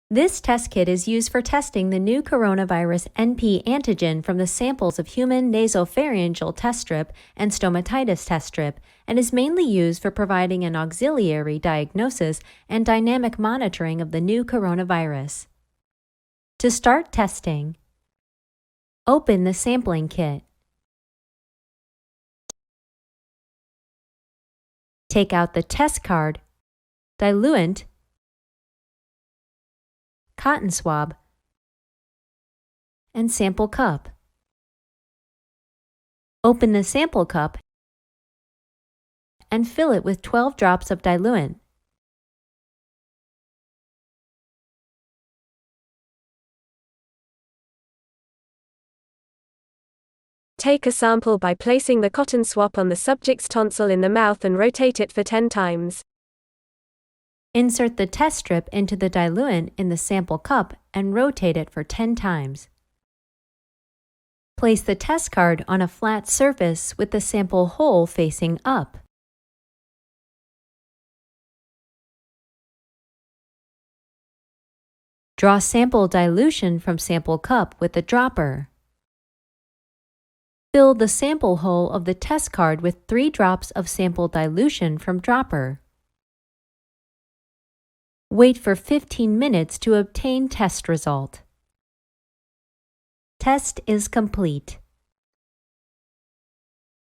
This test kit is used for testing the new coronavirus NP antigen from the samples of human nasopharyngeal test strip and stomatitis test strip and is mainly used for providing an auxiliary diagnosis and dynamic monitoring of the new coronavirus. To start testing, open the sampling kit. Take out the test card, diluent, cotton swab, and sample cup. Open the sample cup and fill it with 12 drops of diluent. Take a sample by placing the cotton swab on the subject's tonsil in the mouth and rotate it for 10 times. Insert the test strip into the diluent in the sample cup and rotate it for 10 times. Place the test card on a flat surface with the sample hole facing up. Draw sample dilution from sample cup with a dropper. Fill the sample hole of the test card with 3 drops of sample dilution from dropper. Wait for 15 minutes to obtain test result. Test is complete.